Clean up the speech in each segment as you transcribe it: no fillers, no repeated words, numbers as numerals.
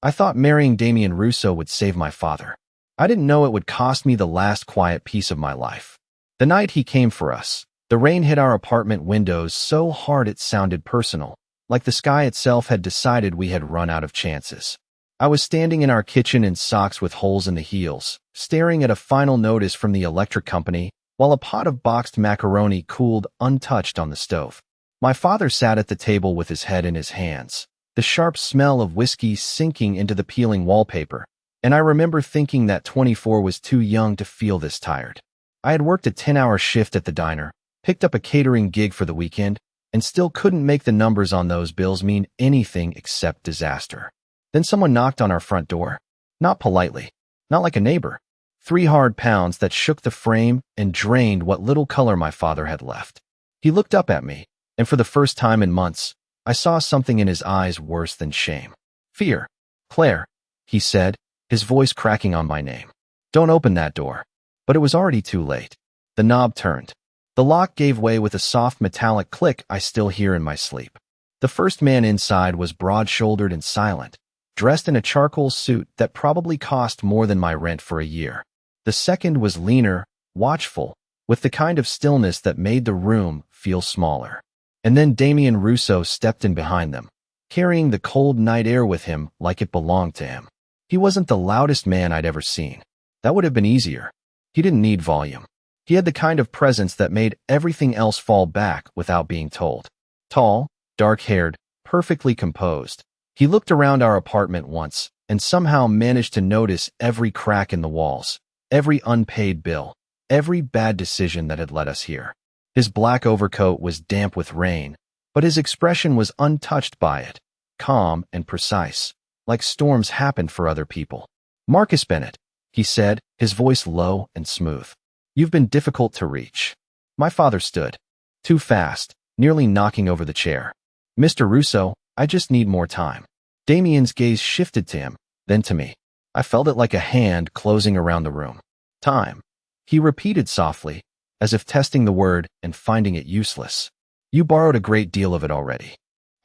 I thought marrying Damien Russo would save my father. I didn't know it would cost me the last quiet piece of my life. The night he came for us, the rain hit our apartment windows so hard it sounded personal, like the sky itself had decided we had run out of chances. I was standing in our kitchen in socks with holes in the heels, staring at a final notice from the electric company, while a pot of boxed macaroni cooled untouched on the stove. My father sat at the table with his head in his hands, the sharp smell of whiskey sinking into the peeling wallpaper, and I remember thinking that 24 was too young to feel this tired. I had worked a 10-hour shift at the diner, picked up a catering gig for the weekend, and still couldn't make the numbers on those bills mean anything except disaster. Then someone knocked on our front door. Not politely, not like a neighbor. 3 hard pounds that shook the frame and drained what little color my father had left. He looked up at me, and for the first time in months, I saw something in his eyes worse than shame. Fear. "Claire," he said, his voice cracking on my name. "Don't open that door." But it was already too late. The knob turned. The lock gave way with a soft metallic click I still hear in my sleep. The first man inside was broad-shouldered and silent, dressed in a charcoal suit that probably cost more than my rent for a year. The second was leaner, watchful, with the kind of stillness that made the room feel smaller. And then Damien Russo stepped in behind them, carrying the cold night air with him like it belonged to him. He wasn't the loudest man I'd ever seen. That would have been easier. He didn't need volume. He had the kind of presence that made everything else fall back without being told. Tall, dark-haired, perfectly composed. He looked around our apartment once and somehow managed to notice every crack in the walls, every unpaid bill, every bad decision that had led us here. His black overcoat was damp with rain, but his expression was untouched by it, calm and precise, like storms happened for other people. "Marcus Bennett," he said, his voice low and smooth. "You've been difficult to reach." My father stood. Too fast, nearly knocking over the chair. "Mr. Russo, I just need more time." Damien's gaze shifted to him, then to me. I felt it like a hand closing around the room. "Time," he repeated softly, as if testing the word and finding it useless. "You borrowed a great deal of it already."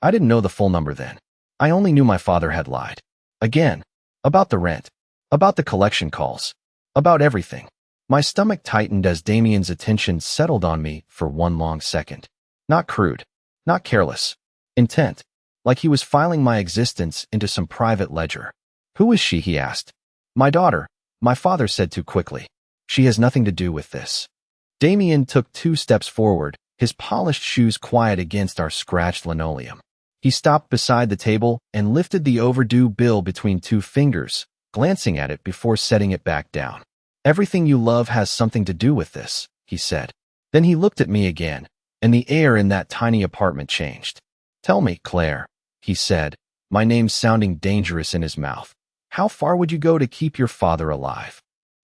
I didn't know the full number then. I only knew my father had lied. Again. About the rent. About the collection calls. About everything. My stomach tightened as Damien's attention settled on me for one long second. Not crude. Not careless. Intent. Like he was filing my existence into some private ledger. "Who is she?" he asked. "My daughter," my father said too quickly. "She has nothing to do with this." Damien took 2 steps forward, his polished shoes quiet against our scratched linoleum. He stopped beside the table and lifted the overdue bill between 2 fingers, glancing at it before setting it back down. "Everything you love has something to do with this," he said. Then he looked at me again, and the air in that tiny apartment changed. "Tell me, Claire," he said, my name sounding dangerous in his mouth. "How far would you go to keep your father alive?"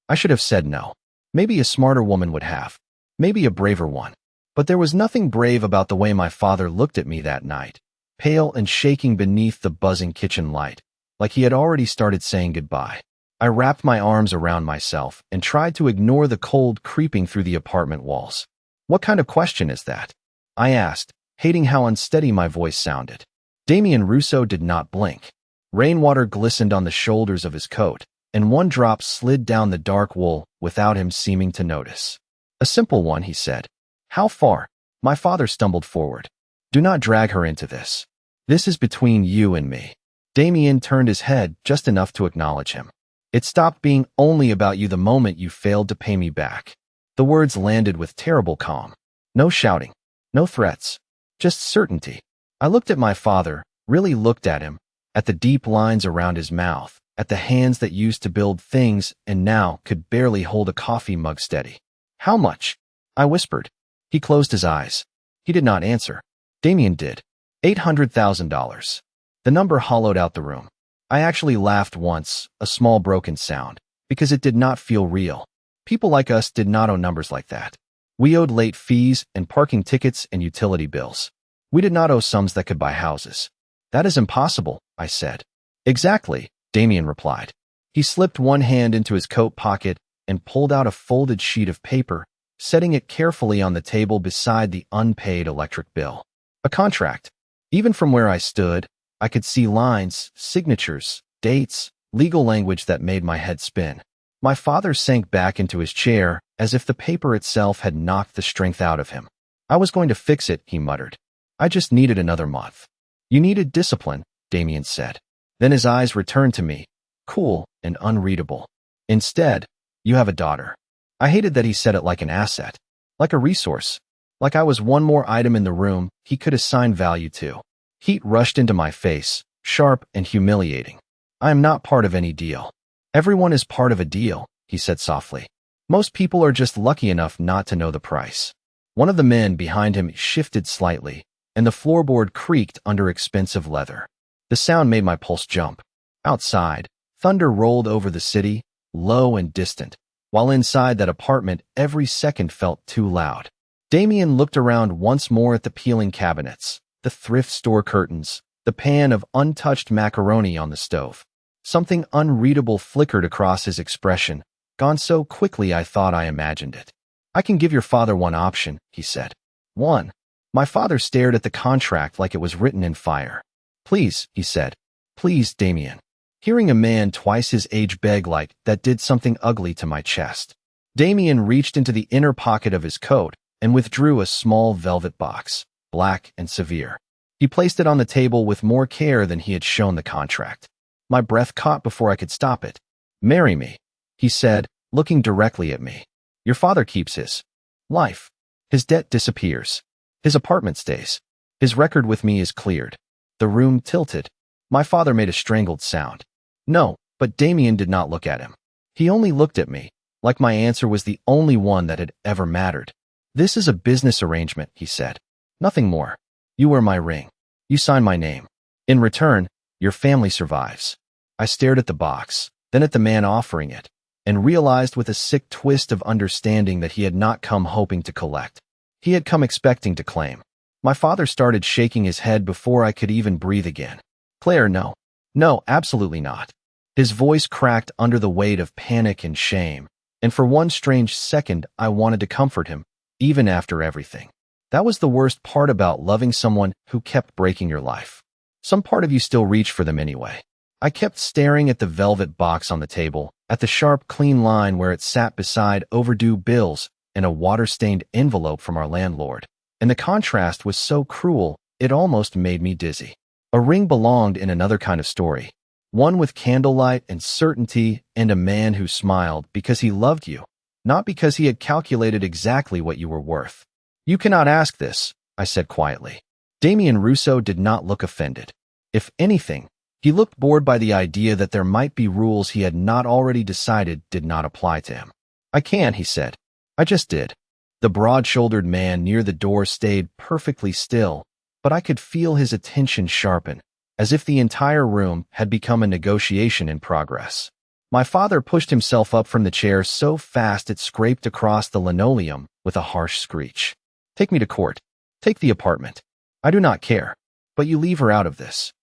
I should have said no. Maybe a smarter woman would have. Maybe a braver one. But there was nothing brave about the way my father looked at me that night, pale and shaking beneath the buzzing kitchen light, like he had already started saying goodbye. I wrapped my arms around myself and tried to ignore the cold creeping through the apartment walls. "What kind of question is that?" I asked, hating how unsteady my voice sounded. Damien Russo did not blink. Rainwater glistened on the shoulders of his coat, and one drop slid down the dark wool without him seeming to notice. "A simple one," he said. "How far?" My father stumbled forward. "Do not drag her into this. This is between you and me." Damien turned his head just enough to acknowledge him. "It stopped being only about you the moment you failed to pay me back." The words landed with terrible calm. No shouting. No threats. Just certainty. I looked at my father, really looked at him, at the deep lines around his mouth, at the hands that used to build things and now could barely hold a coffee mug steady. "How much?" I whispered. He closed his eyes. He did not answer. Damien did. $800,000. The number hollowed out the room. I actually laughed once, a small broken sound, because it did not feel real. People like us did not owe numbers like that. We owed late fees and parking tickets and utility bills. We did not owe sums that could buy houses. "That is impossible," I said. "Exactly," Damien replied. He slipped one hand into his coat pocket and pulled out a folded sheet of paper, setting it carefully on the table beside the unpaid electric bill. A contract. Even from where I stood, I could see lines, signatures, dates, legal language that made my head spin. My father sank back into his chair as if the paper itself had knocked the strength out of him. I was going to fix it, he muttered. I just needed another month. You needed discipline, Damien said. Then his eyes returned to me, cool and unreadable. Instead, you have a daughter. I hated that he said it like an asset, like a resource, like I was one more item in the room he could assign value to. Heat rushed into my face, sharp and humiliating. I am not part of any deal. Everyone is part of a deal, he said softly. Most people are just lucky enough not to know the price. One of the men behind him shifted slightly, and the floorboard creaked under expensive leather. The sound made my pulse jump. Outside, thunder rolled over the city, low and distant, while inside that apartment every second felt too loud. Damien looked around once more at the peeling cabinets, the thrift store curtains, the pan of untouched macaroni on the stove. Something unreadable flickered across his expression, gone so quickly I thought I imagined it. I can give your father one option, he said. One. My father stared at the contract like it was written in fire. Please, he said. Please, Damien. Hearing a man twice his age beg like that did something ugly to my chest. Damien reached into the inner pocket of his coat and withdrew a small velvet box, black and severe. He placed it on the table with more care than he had shown the contract. My breath caught before I could stop it. Marry me, he said, looking directly at me. Your father keeps his life. His debt disappears. His apartment stays. His record with me is cleared. The room tilted. My father made a strangled sound. No, but Damien did not look at him. He only looked at me, like my answer was the only one that had ever mattered. This is a business arrangement, he said. Nothing more. You wear my ring. You sign my name. In return, your family survives. I stared at the box, then at the man offering it, and realized with a sick twist of understanding that he had not come hoping to collect. He had come expecting to claim. My father started shaking his head before I could even breathe again. Claire, no. No, absolutely not. His voice cracked under the weight of panic and shame, and for one strange second I wanted to comfort him, even after everything. That was the worst part about loving someone who kept breaking your life. Some part of you still reached for them anyway. I kept staring at the velvet box on the table, at the sharp, clean line where it sat beside overdue bills and a water-stained envelope from our landlord. And the contrast was so cruel, it almost made me dizzy. A ring belonged in another kind of story. One with candlelight and certainty and a man who smiled because he loved you, not because he had calculated exactly what you were worth. You cannot ask this, I said quietly. Damien Russo did not look offended. If anything, he looked bored by the idea that there might be rules he had not already decided did not apply to him. I can, he said. I just did. The broad-shouldered man near the door stayed perfectly still, but I could feel his attention sharpen, as if the entire room had become a negotiation in progress. My father pushed himself up from the chair so fast it scraped across the linoleum with a harsh screech. Take me to court. Take the apartment. I do not care, but you leave her out of this.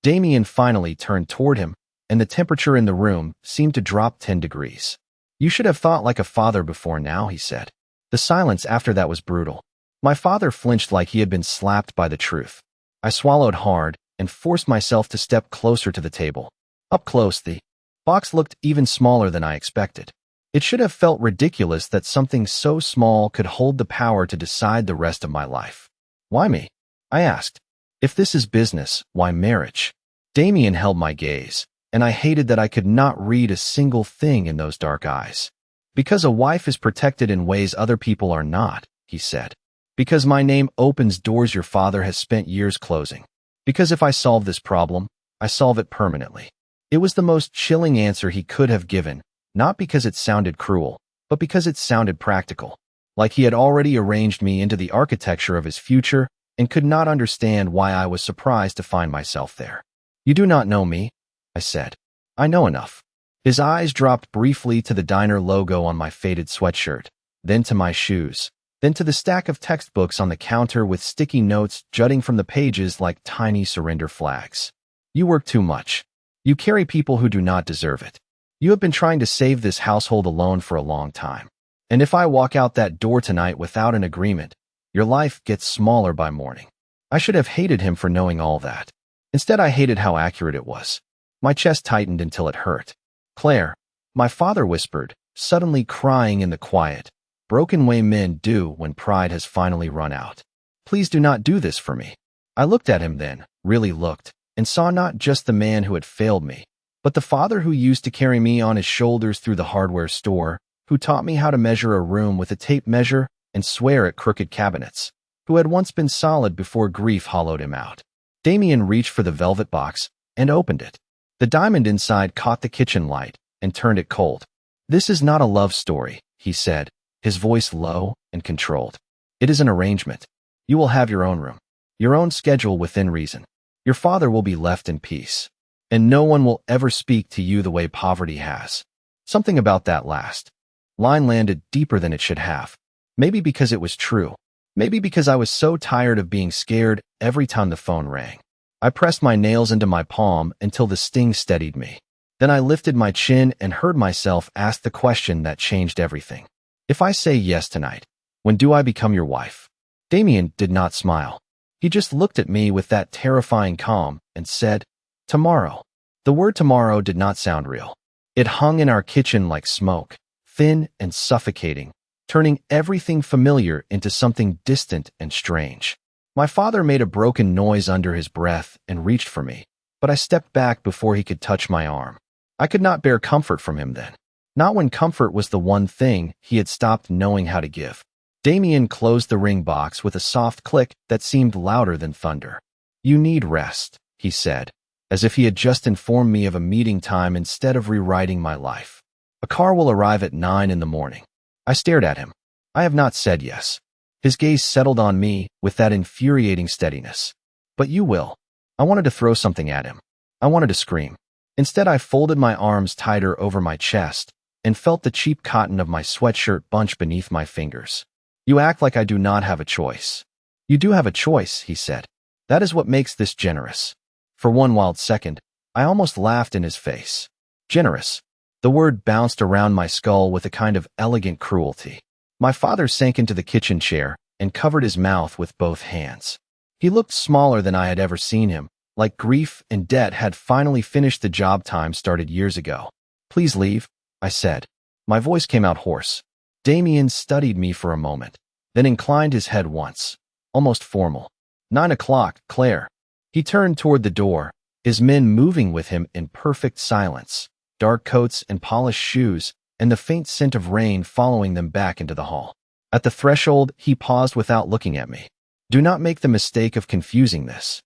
Damien finally turned toward him, and the temperature in the room seemed to drop 10 degrees. You should have thought like a father before now, he said. The silence after that was brutal. My father flinched like he had been slapped by the truth. I swallowed hard and forced myself to step closer to the table. Up close, the box looked even smaller than I expected. It should have felt ridiculous that something so small could hold the power to decide the rest of my life. Why me? I asked. If this is business, why marriage? Damien held my gaze, and I hated that I could not read a single thing in those dark eyes. Because a wife is protected in ways other people are not, he said. Because my name opens doors your father has spent years closing. Because if I solve this problem, I solve it permanently. It was the most chilling answer he could have given, not because it sounded cruel, but because it sounded practical. Like he had already arranged me into the architecture of his future and could not understand why I was surprised to find myself there. You do not know me, I said. I know enough. His eyes dropped briefly to the diner logo on my faded sweatshirt, then to my shoes, then to the stack of textbooks on the counter with sticky notes jutting from the pages like tiny surrender flags. You work too much. You carry people who do not deserve it. You have been trying to save this household alone for a long time. And if I walk out that door tonight without an agreement, your life gets smaller by morning. I should have hated him for knowing all that. Instead, I hated how accurate it was. My chest tightened until it hurt. Claire, my father whispered, suddenly crying in the quiet. Broken way men do when pride has finally run out. Please do not do this for me. I looked at him then, really looked, and saw not just the man who had failed me, but the father who used to carry me on his shoulders through the hardware store, who taught me how to measure a room with a tape measure and swear at crooked cabinets, who had once been solid before grief hollowed him out. Damien reached for the velvet box and opened it. The diamond inside caught the kitchen light and turned it cold. This is not a love story, he said, his voice low and controlled. It is an arrangement. You will have your own room, your own schedule within reason. Your father will be left in peace, and no one will ever speak to you the way poverty has. Something about that last line landed deeper than it should have. Maybe because it was true. Maybe because I was so tired of being scared every time the phone rang. I pressed my nails into my palm until the sting steadied me. Then I lifted my chin and heard myself ask the question that changed everything. If I say yes tonight, when do I become your wife? Damien did not smile. He just looked at me with that terrifying calm and said, tomorrow. The word tomorrow did not sound real. It hung in our kitchen like smoke, thin and suffocating, turning everything familiar into something distant and strange. My father made a broken noise under his breath and reached for me, but I stepped back before he could touch my arm. I could not bear comfort from him then. Not when comfort was the one thing he had stopped knowing how to give. Damien closed the ring box with a soft click that seemed louder than thunder. You need rest, he said, as if he had just informed me of a meeting time instead of rewriting my life. A car will arrive at 9 in the morning. I stared at him. I have not said yes. His gaze settled on me with that infuriating steadiness. But you will. I wanted to throw something at him. I wanted to scream. Instead, I folded my arms tighter over my chest and felt the cheap cotton of my sweatshirt bunch beneath my fingers. You act like I do not have a choice. You do have a choice, he said. That is what makes this generous. For one wild second, I almost laughed in his face. Generous. The word bounced around my skull with a kind of elegant cruelty. My father sank into the kitchen chair and covered his mouth with both hands. He looked smaller than I had ever seen him, like grief and debt had finally finished the job time started years ago. Please leave, I said. My voice came out hoarse. Damien studied me for a moment, then inclined his head once, almost formal. 9 o'clock, Claire. He turned toward the door, his men moving with him in perfect silence, dark coats and polished shoes, and the faint scent of rain following them back into the hall. At the threshold, he paused without looking at me. Do not make the mistake of confusing this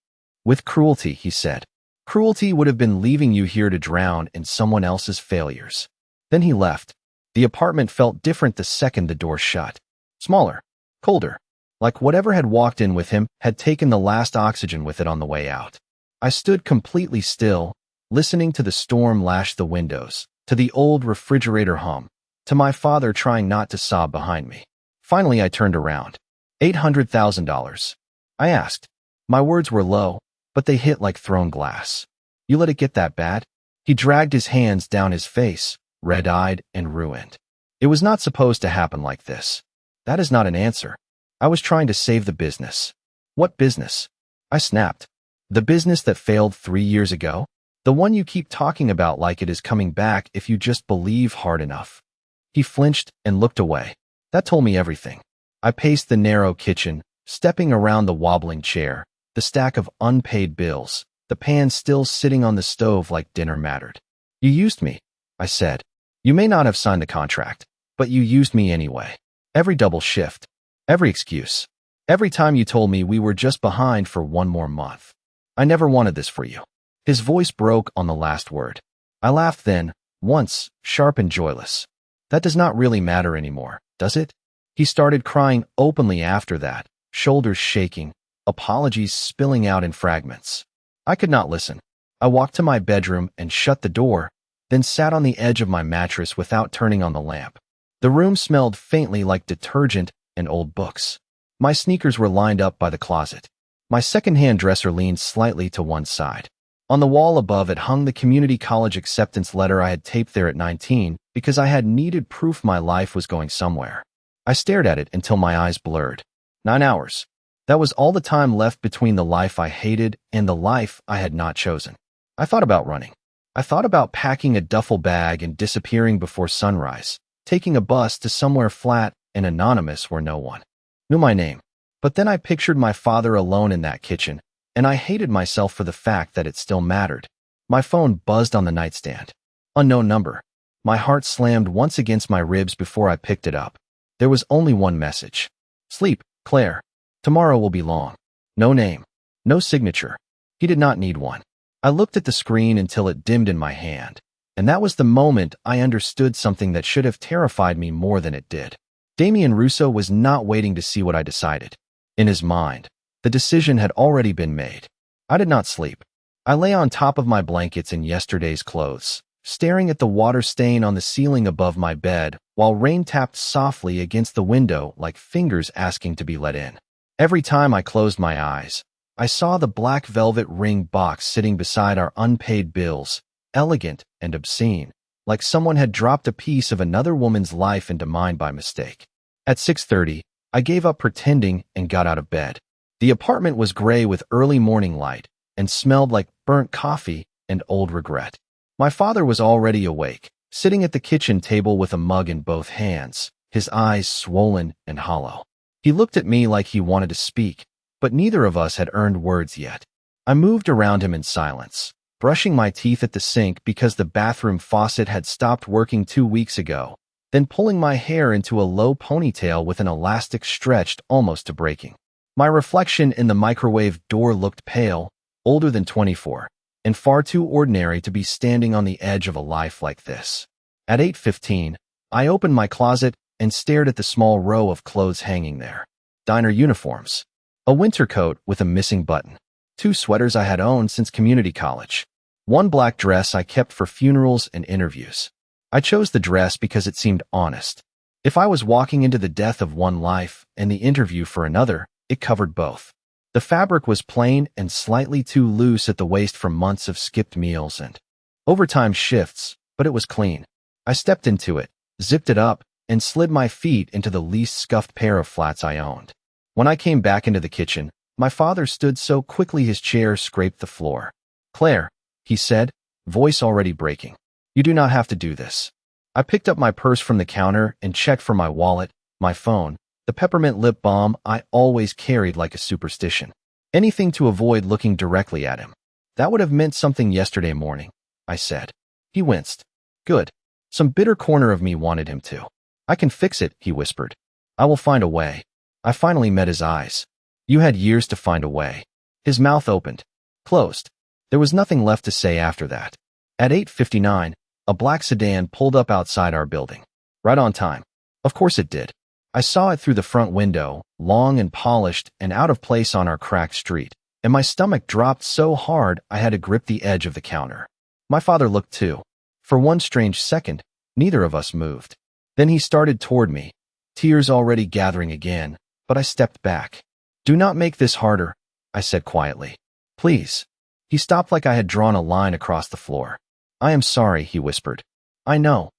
with cruelty, he said. Cruelty would have been leaving you here to drown in someone else's failures. Then he left. The apartment felt different the second the door shut. Smaller, colder, like whatever had walked in with him had taken the last oxygen with it on the way out. I stood completely still, listening to the storm lash the windows, to the old refrigerator hum, to my father trying not to sob behind me. Finally, I turned around. $800,000. I asked. My words were low, but they hit like thrown glass. You let it get that bad? He dragged his hands down his face, red-eyed and ruined. It was not supposed to happen like this. That is not an answer. I was trying to save the business. What business? I snapped. The business that failed 3 years ago? The one you keep talking about like it is coming back if you just believe hard enough. He flinched and looked away. That told me everything. I paced the narrow kitchen, stepping around the wobbling chair, the stack of unpaid bills, the pan still sitting on the stove like dinner mattered. You used me, I said. You may not have signed the contract, but you used me anyway. Every double shift, every excuse, every time you told me we were just behind for one more month. I never wanted this for you. His voice broke on the last word. I laughed then, once, sharp and joyless. That does not really matter anymore, does it? He started crying openly after that, shoulders shaking, apologies spilling out in fragments. I could not listen. I walked to my bedroom and shut the door, then sat on the edge of my mattress without turning on the lamp. The room smelled faintly like detergent and old books. My sneakers were lined up by the closet. My second-hand dresser leaned slightly to one side. On the wall above it hung the community college acceptance letter I had taped there at 19 because I had needed proof my life was going somewhere. I stared at it until my eyes blurred. 9 hours. That was all the time left between the life I hated and the life I had not chosen. I thought about running. I thought about packing a duffel bag and disappearing before sunrise, taking a bus to somewhere flat and anonymous where no one knew my name. But then I pictured my father alone in that kitchen, and I hated myself for the fact that it still mattered. My phone buzzed on the nightstand. Unknown number. My heart slammed once against my ribs before I picked it up. There was only one message. Sleep, Claire. Tomorrow will be long. No name. No signature. He did not need one. I looked at the screen until it dimmed in my hand, and that was the moment I understood something that should have terrified me more than it did. Damien Russo was not waiting to see what I decided. In his mind, the decision had already been made. I did not sleep. I lay on top of my blankets in yesterday's clothes, staring at the water stain on the ceiling above my bed while rain tapped softly against the window like fingers asking to be let in. Every time I closed my eyes, I saw the black velvet ring box sitting beside our unpaid bills, elegant and obscene, like someone had dropped a piece of another woman's life into mine by mistake. At 6:30, I gave up pretending and got out of bed. The apartment was gray with early morning light and smelled like burnt coffee and old regret. My father was already awake, sitting at the kitchen table with a mug in both hands, his eyes swollen and hollow. He looked at me like he wanted to speak, but neither of us had earned words yet. I moved around him in silence, brushing my teeth at the sink because the bathroom faucet had stopped working 2 weeks ago, then pulling my hair into a low ponytail with an elastic stretched almost to breaking. My reflection in the microwave door looked pale, older than 24, and far too ordinary to be standing on the edge of a life like this. At 8:15, I opened my closet and stared at the small row of clothes hanging there. Diner uniforms. A winter coat with a missing button. 2 sweaters I had owned since community college. 1 black dress I kept for funerals and interviews. I chose the dress because it seemed honest. If I was walking into the death of one life and the interview for another, it covered both. The fabric was plain and slightly too loose at the waist from months of skipped meals and overtime shifts, but it was clean. I stepped into it, zipped it up, and slid my feet into the least scuffed pair of flats I owned. When I came back into the kitchen, my father stood so quickly his chair scraped the floor. "Claire," he said, voice already breaking. "You do not have to do this." I picked up my purse from the counter and checked for my wallet, my phone, the peppermint lip balm I always carried like a superstition. Anything to avoid looking directly at him. "That would have meant something yesterday morning," I said. He winced. "Good." Some bitter corner of me wanted him to. "I can fix it," he whispered. "I will find a way." I finally met his eyes. "You had years to find a way." His mouth opened, closed. There was nothing left to say after that. At 8:59, a black sedan pulled up outside our building. Right on time. Of course it did. I saw it through the front window, long and polished and out of place on our cracked street, and my stomach dropped so hard I had to grip the edge of the counter. My father looked too. For one strange second, neither of us moved. Then he started toward me, tears already gathering again, but I stepped back. "Do not make this harder," I said quietly. "Please." He stopped like I had drawn a line across the floor. "I am sorry," he whispered. "I know,"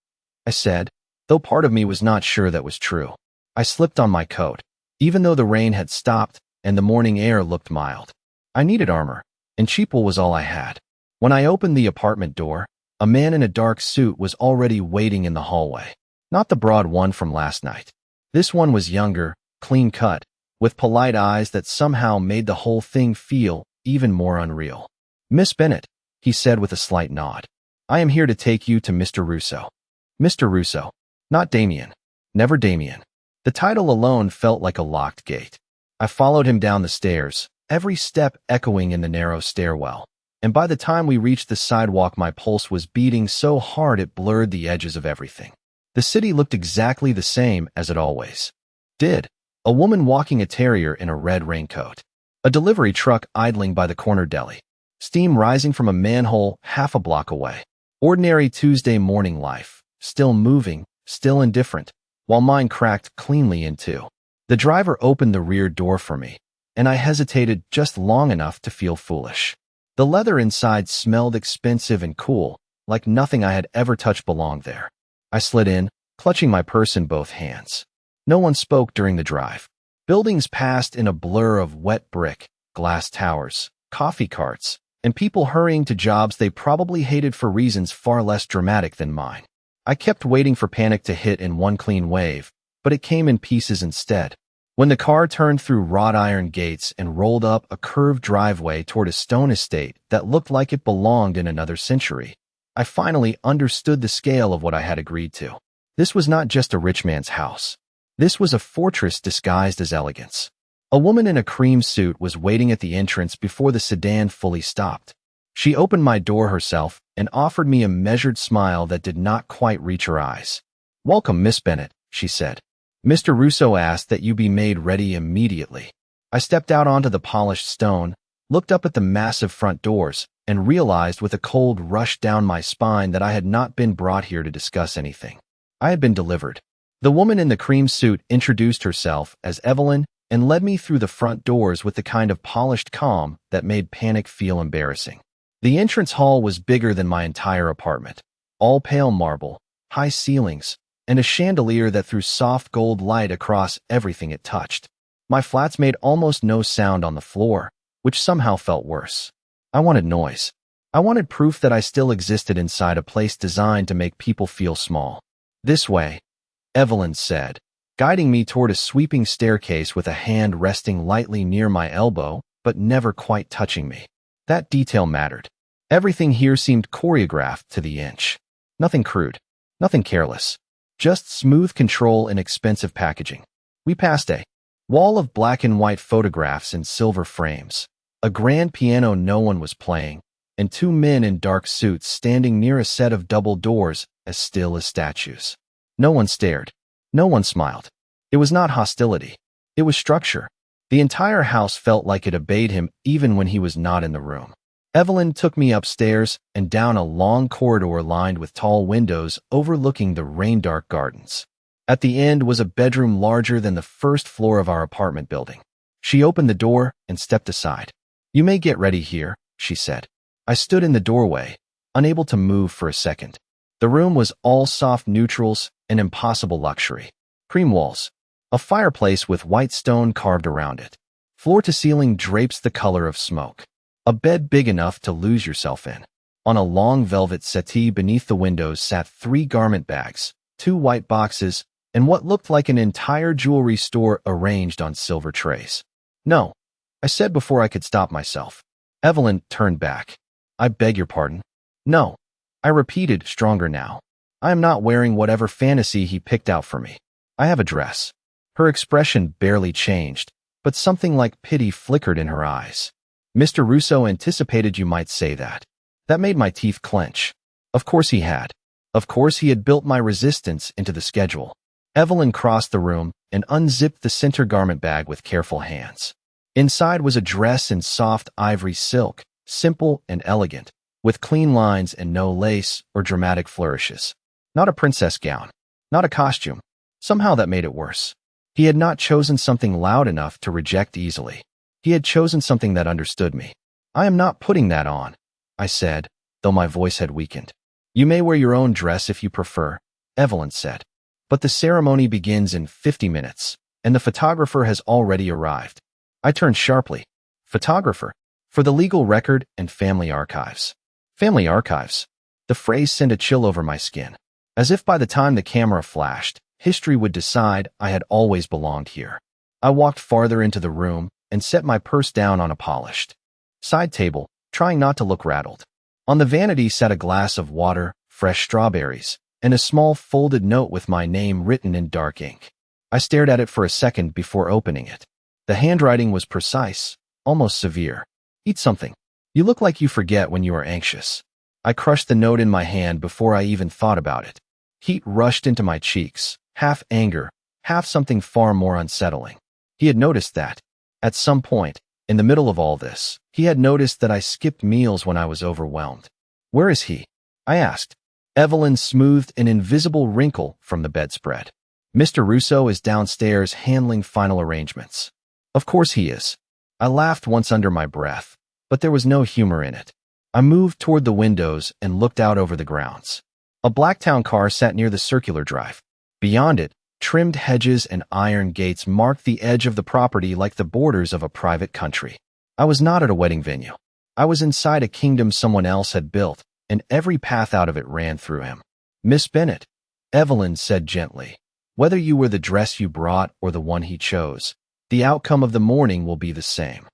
I said, though part of me was not sure that was true. I slipped on my coat, even though the rain had stopped and the morning air looked mild. I needed armor, and cheap wool was all I had. When I opened the apartment door, a man in a dark suit was already waiting in the hallway. Not the broad one from last night. This one was younger, clean-cut, with polite eyes that somehow made the whole thing feel even more unreal. "Miss Bennett," he said with a slight nod. "I am here to take you to Mr. Russo." Mr. Russo. Not Damien. Never Damien. The title alone felt like a locked gate. I followed him down the stairs, every step echoing in the narrow stairwell. And by the time we reached the sidewalk, my pulse was beating so hard it blurred the edges of everything. The city looked exactly the same as it always did. A woman walking a terrier in a red raincoat. A delivery truck idling by the corner deli. Steam rising from a manhole half a block away. Ordinary Tuesday morning life, still moving, still indifferent, while mine cracked cleanly in two. The driver opened the rear door for me, and I hesitated just long enough to feel foolish. The leather inside smelled expensive and cool, like nothing I had ever touched belonged there. I slid in, clutching my purse in both hands. No one spoke during the drive. Buildings passed in a blur of wet brick, glass towers, coffee carts, and people hurrying to jobs they probably hated for reasons far less dramatic than mine. I kept waiting for panic to hit in one clean wave, but it came in pieces instead. When the car turned through wrought iron gates and rolled up a curved driveway toward a stone estate that looked like it belonged in another century, I finally understood the scale of what I had agreed to. This was not just a rich man's house. This was a fortress disguised as elegance. A woman in a cream suit was waiting at the entrance before the sedan fully stopped. She opened my door herself and offered me a measured smile that did not quite reach her eyes. "Welcome, Miss Bennett," she said. "Mr. Russo asked that you be made ready immediately." I stepped out onto the polished stone, looked up at the massive front doors, and realized with a cold rush down my spine that I had not been brought here to discuss anything. I had been delivered. The woman in the cream suit introduced herself as Evelyn and led me through the front doors with the kind of polished calm that made panic feel embarrassing. The entrance hall was bigger than my entire apartment, all pale marble, high ceilings, and a chandelier that threw soft gold light across everything it touched. My flats made almost no sound on the floor, which somehow felt worse. I wanted noise. I wanted proof that I still existed inside a place designed to make people feel small. "This way," Evelyn said, guiding me toward a sweeping staircase with a hand resting lightly near my elbow, but never quite touching me. That detail mattered. Everything here seemed choreographed to the inch. Nothing crude, nothing careless. Just smooth control and expensive packaging. We passed a wall of black and white photographs in silver frames, a grand piano no one was playing, and two men in dark suits standing near a set of double doors as still as statues. No one stared. No one smiled. It was not hostility. It was structure. The entire house felt like it obeyed him even when he was not in the room. Evelyn took me upstairs and down a long corridor lined with tall windows overlooking the rain-dark gardens. At the end was a bedroom larger than the first floor of our apartment building. She opened the door and stepped aside. "You may get ready here," she said. I stood in the doorway, unable to move for a second. The room was all soft neutrals, an impossible luxury. Cream walls, a fireplace with white stone carved around it. Floor-to-ceiling drapes the color of smoke. A bed big enough to lose yourself in. On a long velvet settee beneath the windows sat 3 garment bags, 2 white boxes, and what looked like an entire jewelry store arranged on silver trays. "No," I said before I could stop myself. Evelyn turned back. "I beg your pardon." "No," I repeated, stronger now. "I am not wearing whatever fantasy he picked out for me. I have a dress." Her expression barely changed, but something like pity flickered in her eyes. "Mr. Russo anticipated you might say that." That made my teeth clench. Of course he had. Of course he had built my resistance into the schedule. Evelyn crossed the room and unzipped the center garment bag with careful hands. Inside was a dress in soft ivory silk, simple and elegant, with clean lines and no lace or dramatic flourishes. Not a princess gown. Not a costume. Somehow that made it worse. He had not chosen something loud enough to reject easily. He had chosen something that understood me. "I am not putting that on," I said, though my voice had weakened. "You may wear your own dress if you prefer," Evelyn said. "But the ceremony begins in 50 minutes, and the photographer has already arrived." I turned sharply. "Photographer? For the legal record and family archives." Family archives? The phrase sent a chill over my skin. As if by the time the camera flashed, history would decide I had always belonged here. I walked farther into the room and set my purse down on a polished side table, trying not to look rattled. On the vanity sat a glass of water, fresh strawberries, and a small folded note with my name written in dark ink. I stared at it for a second before opening it. The handwriting was precise, almost severe. "Eat something. You look like you forget when you are anxious." I crushed the note in my hand before I even thought about it. Heat rushed into my cheeks, half anger, half something far more unsettling. He had noticed that. At some point, in the middle of all this, he had noticed that I skipped meals when I was overwhelmed. "Where is he?" I asked. Evelyn smoothed an invisible wrinkle from the bedspread. "Mr. Russo is downstairs handling final arrangements." "Of course he is." I laughed once under my breath, but there was no humor in it. I moved toward the windows and looked out over the grounds. A Blacktown car sat near the circular drive. Beyond it, trimmed hedges and iron gates marked the edge of the property like the borders of a private country. I was not at a wedding venue. I was inside a kingdom someone else had built, and every path out of it ran through him. "Miss Bennet," Evelyn said gently, "whether you were the dress you brought or the one he chose, the outcome of the morning will be the same."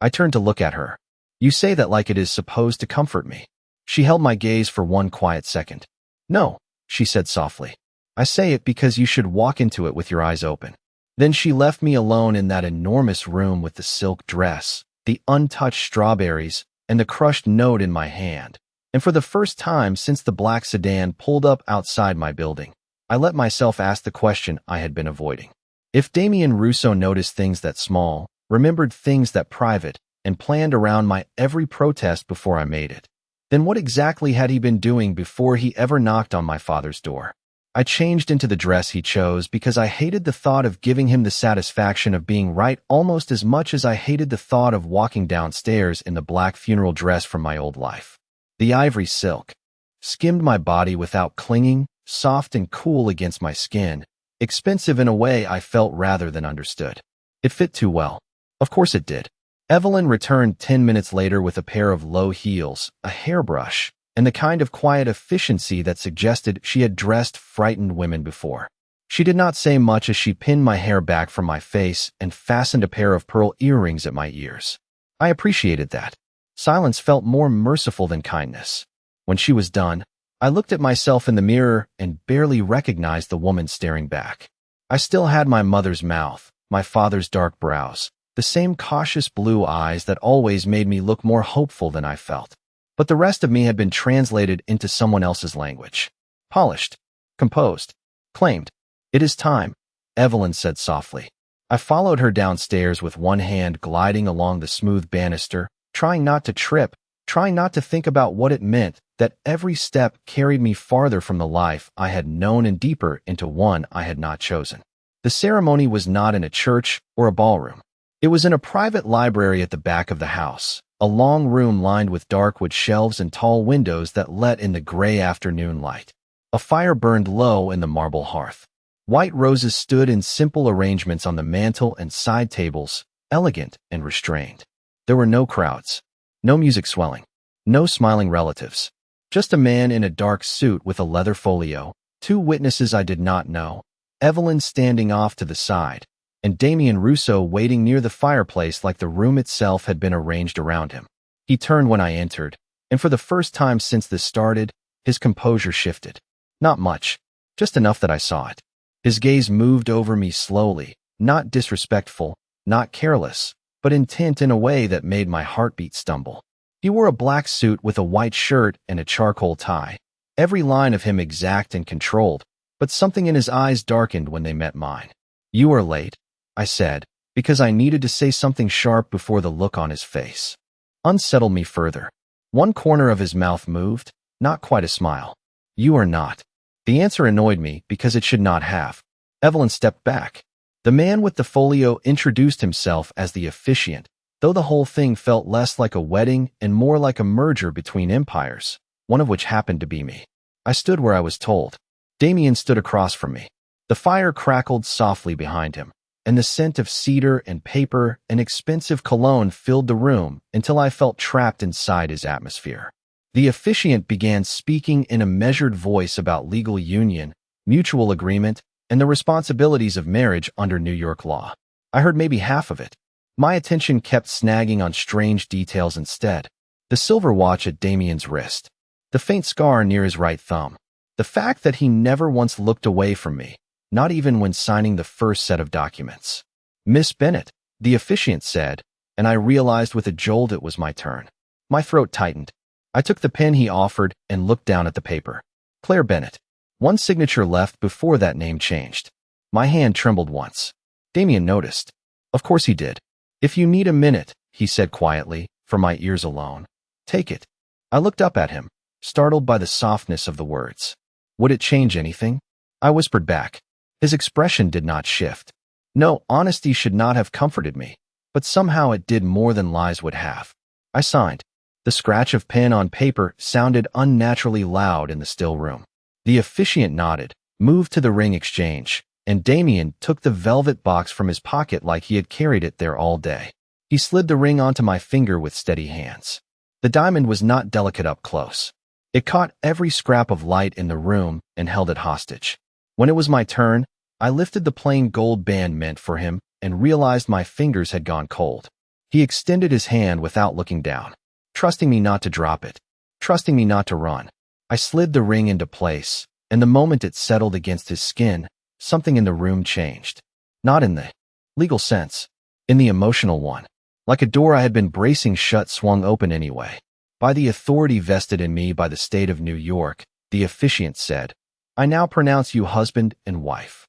I turned to look at her. "You say that like it is supposed to comfort me." She held my gaze for one quiet second. "No," she said softly. "I say it because you should walk into it with your eyes open." Then she left me alone in that enormous room with the silk dress, the untouched strawberries, and the crushed note in my hand. And for the first time since the black sedan pulled up outside my building, I let myself ask the question I had been avoiding. If Damien Rousseau noticed things that small, remembered things that private, and planned around my every protest before I made it, then what exactly had he been doing before he ever knocked on my father's door? I changed into the dress he chose because I hated the thought of giving him the satisfaction of being right almost as much as I hated the thought of walking downstairs in the black funeral dress from my old life. The ivory silk skimmed my body without clinging, soft and cool against my skin, expensive in a way I felt rather than understood. It fit too well. Of course it did. Evelyn returned 10 minutes later with a pair of low heels, a hairbrush, and the kind of quiet efficiency that suggested she had dressed frightened women before. She did not say much as she pinned my hair back from my face and fastened a pair of pearl earrings at my ears. I appreciated that. Silence felt more merciful than kindness. When she was done, I looked at myself in the mirror and barely recognized the woman staring back. I still had my mother's mouth, my father's dark brows, the same cautious blue eyes that always made me look more hopeful than I felt. But the rest of me had been translated into someone else's language. Polished, composed, claimed. "It is time," Evelyn said softly. I followed her downstairs with one hand gliding along the smooth banister, trying not to trip, trying not to think about what it meant that every step carried me farther from the life I had known and deeper into one I had not chosen. The ceremony was not in a church or a ballroom. It was in a private library at the back of the house, a long room lined with dark wood shelves and tall windows that let in the gray afternoon light. A fire burned low in the marble hearth. White roses stood in simple arrangements on the mantel and side tables, elegant and restrained. There were no crowds, no music swelling, no smiling relatives. Just a man in a dark suit with a leather folio, two witnesses I did not know, Evelyn standing off to the side, and Damien Rousseau waiting near the fireplace like the room itself had been arranged around him. He turned when I entered, and for the first time since this started, his composure shifted. Not much, just enough that I saw it. His gaze moved over me slowly, not disrespectful, not careless, but intent in a way that made my heartbeat stumble. He wore a black suit with a white shirt and a charcoal tie, every line of him exact and controlled, but something in his eyes darkened when they met mine. "You are late," I said, because I needed to say something sharp before the look on his face unsettled me further. One corner of his mouth moved, not quite a smile. "You are not." The answer annoyed me because it should not have. Evelyn stepped back. The man with the folio introduced himself as the officiant, though the whole thing felt less like a wedding and more like a merger between empires, one of which happened to be me. I stood where I was told. Damien stood across from me. The fire crackled softly behind him, and the scent of cedar and paper and expensive cologne filled the room until I felt trapped inside his atmosphere. The officiant began speaking in a measured voice about legal union, mutual agreement, and the responsibilities of marriage under New York law. I heard maybe half of it. My attention kept snagging on strange details instead. The silver watch at Damien's wrist, the faint scar near his right thumb, the fact that he never once looked away from me, not even when signing the first set of documents. "Miss Bennet," the officiant said, and I realized with a jolt it was my turn. My throat tightened. I took the pen he offered and looked down at the paper. Claire Bennet. One signature left before that name changed. My hand trembled once. Damien noticed. Of course he did. "If you need a minute," he said quietly, for my ears alone. "Take it." I looked up at him, startled by the softness of the words. "Would it change anything?" I whispered back. His expression did not shift. No, honesty should not have comforted me, but somehow it did more than lies would have. I signed. The scratch of pen on paper sounded unnaturally loud in the still room. The officiant nodded, moved to the ring exchange, and Damien took the velvet box from his pocket like he had carried it there all day. He slid the ring onto my finger with steady hands. The diamond was not delicate up close. It caught every scrap of light in the room and held it hostage. When it was my turn, I lifted the plain gold band meant for him and realized my fingers had gone cold. He extended his hand without looking down, trusting me not to drop it, trusting me not to run. I slid the ring into place, and the moment it settled against his skin, something in the room changed. Not in the legal sense, in the emotional one. Like a door I had been bracing shut swung open anyway. By the authority vested in me by the state of New York, the officiant said, "I now pronounce you husband and wife."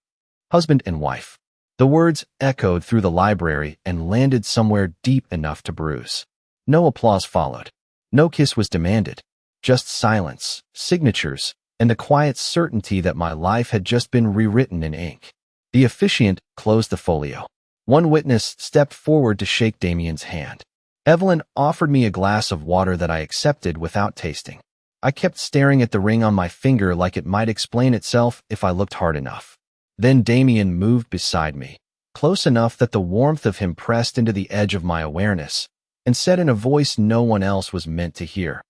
Husband and wife. The words echoed through the library and landed somewhere deep enough to bruise. No applause followed. No kiss was demanded. Just silence, signatures, and the quiet certainty that my life had just been rewritten in ink. The officiant closed the folio. One witness stepped forward to shake Damien's hand. Evelyn offered me a glass of water that I accepted without tasting. I kept staring at the ring on my finger like it might explain itself if I looked hard enough. Then Damien moved beside me, close enough that the warmth of him pressed into the edge of my awareness, and said in a voice no one else was meant to hear,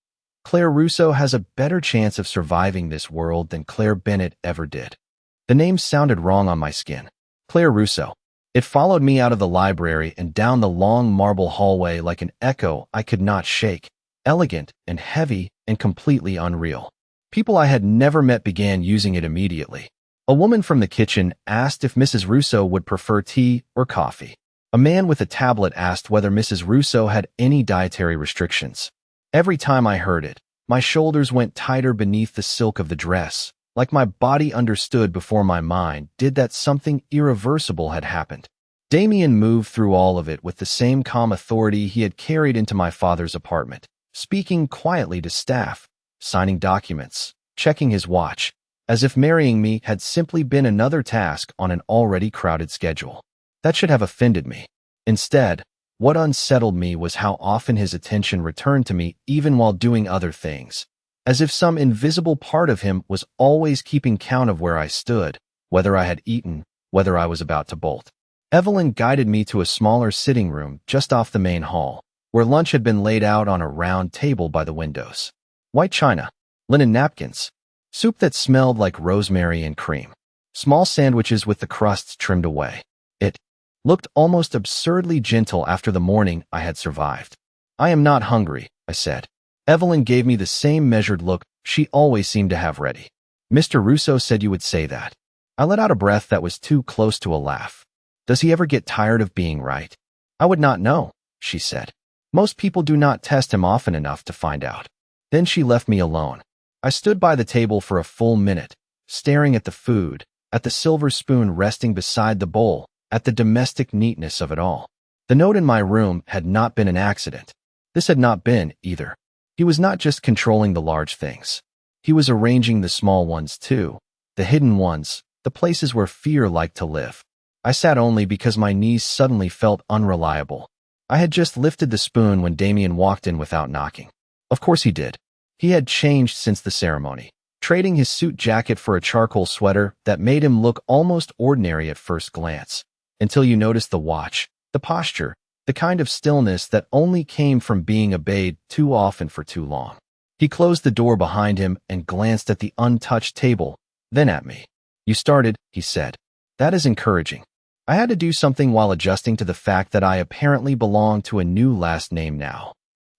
"Claire Russo has a better chance of surviving this world than Claire Bennett ever did." The name sounded wrong on my skin. Claire Russo. It followed me out of the library and down the long marble hallway like an echo I could not shake, elegant and heavy and completely unreal. People I had never met began using it immediately. A woman from the kitchen asked if Mrs. Russo would prefer tea or coffee. A man with a tablet asked whether Mrs. Russo had any dietary restrictions. Every time I heard it, my shoulders went tighter beneath the silk of the dress, like my body understood before my mind did that something irreversible had happened. Damien moved through all of it with the same calm authority he had carried into my father's apartment, speaking quietly to staff, signing documents, checking his watch, as if marrying me had simply been another task on an already crowded schedule. That should have offended me. Instead, what unsettled me was how often his attention returned to me even while doing other things, as if some invisible part of him was always keeping count of where I stood, whether I had eaten, whether I was about to bolt. Evelyn guided me to a smaller sitting room just off the main hall, where lunch had been laid out on a round table by the windows. White china, linen napkins, soup that smelled like rosemary and cream, small sandwiches with the crusts trimmed away. It looked almost absurdly gentle after the morning I had survived. "I am not hungry," I said. Evelyn gave me the same measured look she always seemed to have ready. "Mr. Russo said you would say that." I let out a breath that was too close to a laugh. "Does he ever get tired of being right?" "I would not know," she said. "Most people do not test him often enough to find out." Then she left me alone. I stood by the table for a full minute, staring at the food, at the silver spoon resting beside the bowl, at the domestic neatness of it all. The note in my room had not been an accident. This had not been, either. He was not just controlling the large things. He was arranging the small ones too, the hidden ones, the places where fear liked to live. I sat only because my knees suddenly felt unreliable. I had just lifted the spoon when Damien walked in without knocking. Of course he did. He had changed since the ceremony, trading his suit jacket for a charcoal sweater that made him look almost ordinary at first glance, until you noticed the watch, the posture, the kind of stillness that only came from being obeyed too often for too long. He closed the door behind him and glanced at the untouched table, then at me. "You started," he said. "That is encouraging." I had to do something while adjusting to the fact that I apparently belonged to a new last name now.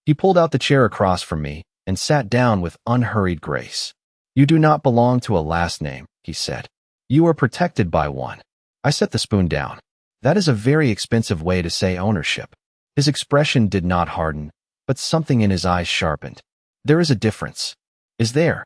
He pulled out the chair across from me and sat down with unhurried grace. "You do not belong to a last name," he said. "You are protected by one." I set the spoon down. That is a very expensive way to say ownership. His expression did not harden, but something in his eyes sharpened. "There is a difference." "Is there?"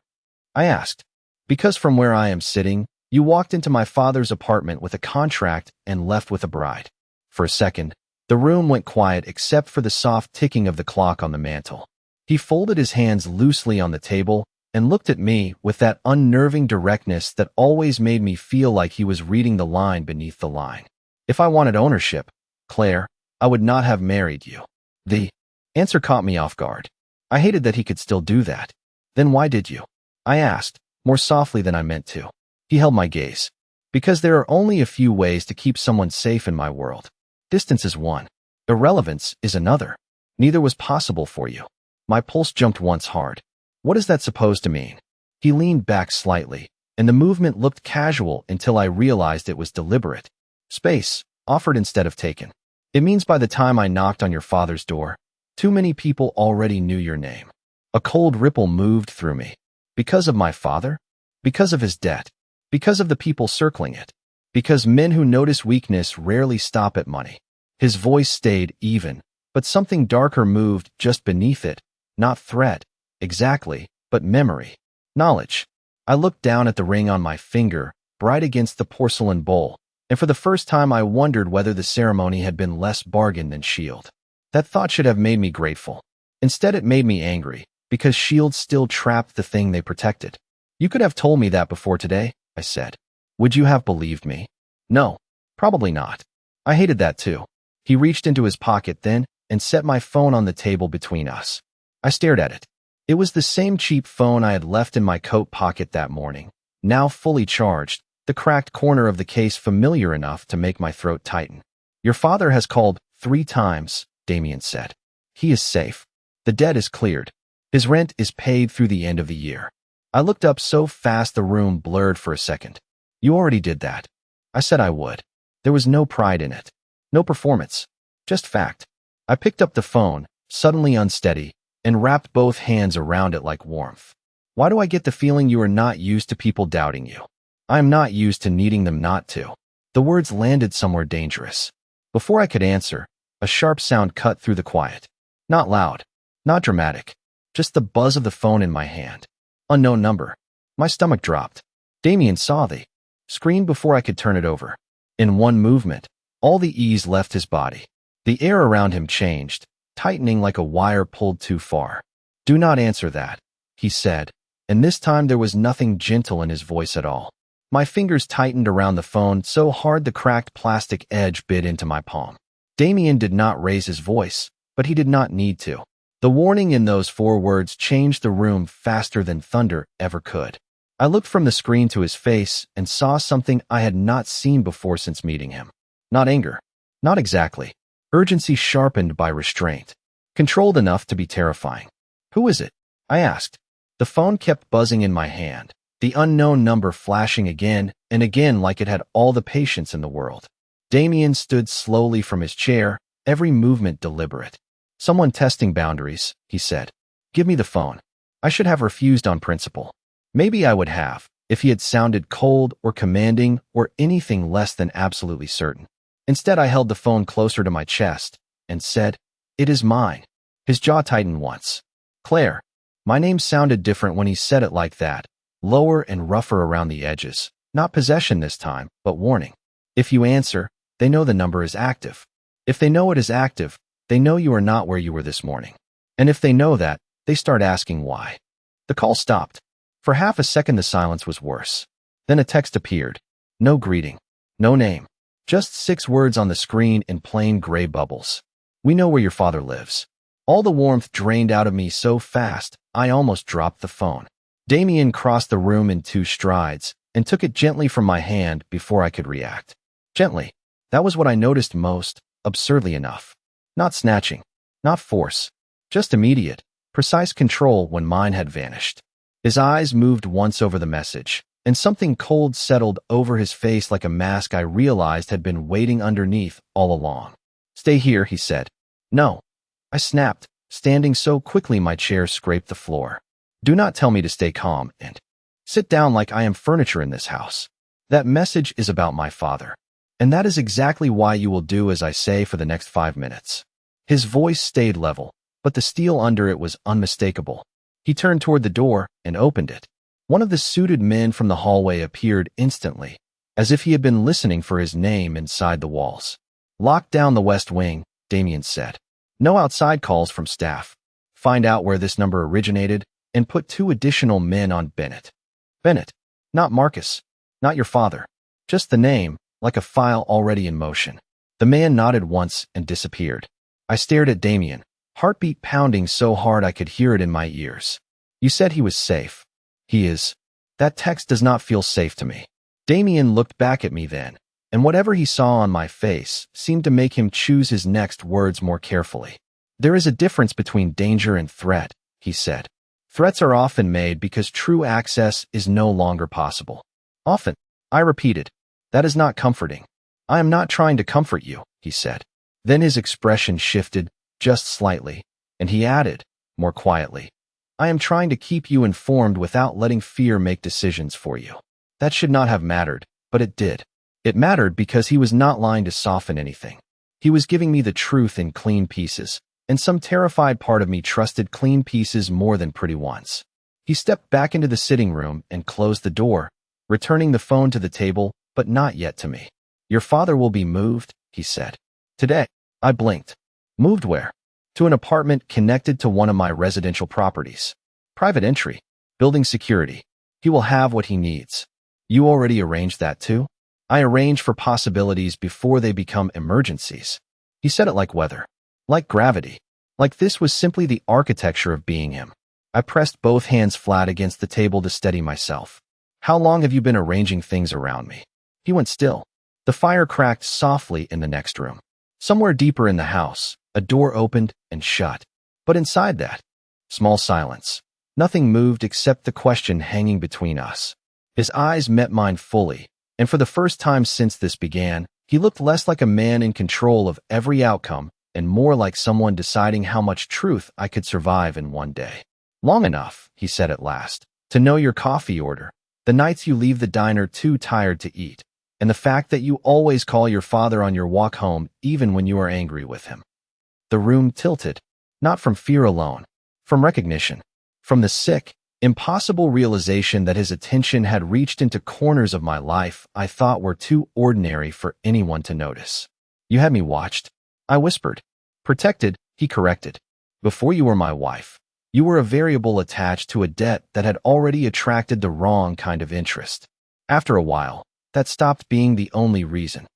I asked. "Because from where I am sitting, you walked into my father's apartment with a contract and left with a bride." For a second, the room went quiet except for the soft ticking of the clock on the mantel. He folded his hands loosely on the table and looked at me with that unnerving directness that always made me feel like he was reading the line beneath the line. "If I wanted ownership, Claire, I would not have married you." The answer caught me off guard. I hated that he could still do that. "Then why did you?" I asked, more softly than I meant to. He held my gaze. "Because there are only a few ways to keep someone safe in my world. Distance is one. Irrelevance is another. Neither was possible for you." My pulse jumped once hard. What is that supposed to mean? He leaned back slightly, and the movement looked casual until I realized it was deliberate. Space, offered instead of taken. It means by the time I knocked on your father's door, too many people already knew your name. A cold ripple moved through me. Because of my father? Because of his debt? Because of the people circling it? Because men who notice weakness rarely stop at money. His voice stayed even, but something darker moved just beneath it. Not threat, exactly, but memory. Knowledge. I looked down at the ring on my finger, bright against the porcelain bowl, and for the first time I wondered whether the ceremony had been less bargain than shield. That thought should have made me grateful. Instead it made me angry, because shield still trapped the thing they protected. You could have told me that before today, I said. Would you have believed me? No, probably not. I hated that too. He reached into his pocket then and set my phone on the table between us. I stared at it. It was the same cheap phone I had left in my coat pocket that morning, now fully charged, the cracked corner of the case familiar enough to make my throat tighten. Your father has called 3 times, Damien said. He is safe. The debt is cleared. His rent is paid through the end of the year. I looked up so fast the room blurred for a second. You already did that. I said I would. There was no pride in it. No performance. Just fact. I picked up the phone, suddenly unsteady, and wrapped both hands around it like warmth. Why do I get the feeling you are not used to people doubting you? I am not used to needing them not to. The words landed somewhere dangerous. Before I could answer, a sharp sound cut through the quiet. Not loud. Not dramatic. Just the buzz of the phone in my hand. Unknown number. My stomach dropped. Damien saw the screen before I could turn it over. In one movement, all the ease left his body. The air around him changed, tightening like a wire pulled too far. Do not answer that, he said, and this time there was nothing gentle in his voice at all. My fingers tightened around the phone so hard the cracked plastic edge bit into my palm. Damien did not raise his voice, but he did not need to. The warning in those 4 words changed the room faster than thunder ever could. I looked from the screen to his face and saw something I had not seen before since meeting him. Not anger. Not exactly. Urgency sharpened by restraint. Controlled enough to be terrifying. Who is it? I asked. The phone kept buzzing in my hand, the unknown number flashing again and again like it had all the patience in the world. Damien stood slowly from his chair, every movement deliberate. Someone testing boundaries, he said. Give me the phone. I should have refused on principle. Maybe I would have, if he had sounded cold or commanding or anything less than absolutely certain. Instead, I held the phone closer to my chest and said, It is mine. His jaw tightened once. Claire. My name sounded different when he said it like that, lower and rougher around the edges. Not possession this time, but warning. If you answer, they know the number is active. If they know it is active, they know you are not where you were this morning. And if they know that, they start asking why. The call stopped. For half a second the silence was worse. Then a text appeared. No greeting. No name. Just 6 words on the screen in plain gray bubbles. We know where your father lives. All the warmth drained out of me so fast, I almost dropped the phone. Damien crossed the room in 2 strides and took it gently from my hand before I could react. Gently. That was what I noticed most, absurdly enough. Not snatching. Not force. Just immediate, precise control when mine had vanished. His eyes moved once over the message, and something cold settled over his face like a mask I realized had been waiting underneath all along. Stay here, he said. No. I snapped, standing so quickly my chair scraped the floor. Do not tell me to stay calm and sit down like I am furniture in this house. That message is about my father. And that is exactly why you will do as I say for the next 5 minutes. His voice stayed level, but the steel under it was unmistakable. He turned toward the door and opened it. One of the suited men from the hallway appeared instantly, as if he had been listening for his name inside the walls. Lock down the West Wing, Damien said. No outside calls from staff. Find out where this number originated and put 2 additional men on Bennett. Bennett, not Marcus, not your father. Just the name, like a file already in motion. The man nodded once and disappeared. I stared at Damien, heartbeat pounding so hard I could hear it in my ears. You said he was safe. He is. That text does not feel safe to me. Damien looked back at me then, and whatever he saw on my face seemed to make him choose his next words more carefully. There is a difference between danger and threat, he said. Threats are often made because true access is no longer possible. Often, I repeated. That is not comforting. I am not trying to comfort you, he said. Then his expression shifted, just slightly, and he added, more quietly, I am trying to keep you informed without letting fear make decisions for you. That should not have mattered, but it did. It mattered because he was not lying to soften anything. He was giving me the truth in clean pieces, and some terrified part of me trusted clean pieces more than pretty ones. He stepped back into the sitting room and closed the door, returning the phone to the table, but not yet to me. Your father will be moved, he said. Today. I blinked. Moved where? To an apartment connected to one of my residential properties. Private entry. Building security. He will have what he needs. You already arranged that too? I arrange for possibilities before they become emergencies. He said it like weather. Like gravity. Like this was simply the architecture of being him. I pressed both hands flat against the table to steady myself. How long have you been arranging things around me? He went still. The fire cracked softly in the next room. Somewhere deeper in the house, a door opened and shut. But inside that, small silence. Nothing moved except the question hanging between us. His eyes met mine fully, and for the first time since this began, he looked less like a man in control of every outcome and more like someone deciding how much truth I could survive in one day. Long enough, he said at last, to know your coffee order, the nights you leave the diner too tired to eat, and the fact that you always call your father on your walk home even when you are angry with him. The room tilted, not from fear alone, from recognition, from the sick, impossible realization that his attention had reached into corners of my life I thought were too ordinary for anyone to notice. You had me watched, I whispered. Protected, he corrected. Before you were my wife, you were a variable attached to a debt that had already attracted the wrong kind of interest. After a while, that stopped being the only reason.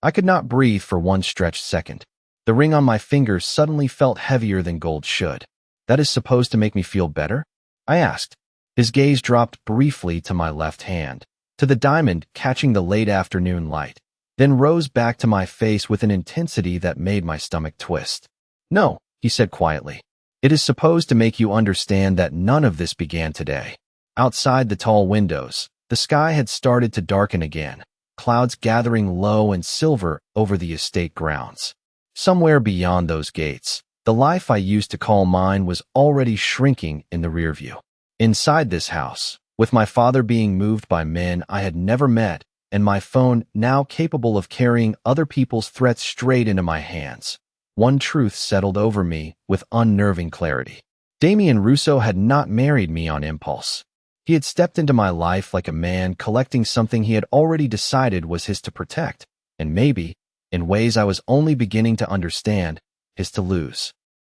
I could not breathe for one stretched second. The ring on my finger suddenly felt heavier than gold should. That is supposed to make me feel better? I asked. His gaze dropped briefly to my left hand, to the diamond catching the late afternoon light, then rose back to my face with an intensity that made my stomach twist. No, he said quietly. It is supposed to make you understand that none of this began today. Outside the tall windows, the sky had started to darken again, clouds gathering low and silver over the estate grounds. Somewhere beyond those gates, the life I used to call mine was already shrinking in the rearview. Inside this house, with my father being moved by men I had never met, and my phone now capable of carrying other people's threats straight into my hands, one truth settled over me with unnerving clarity. Damien Russo had not married me on impulse. He had stepped into my life like a man collecting something he had already decided was his to protect, and maybe, in ways I was only beginning to understand, his to lose.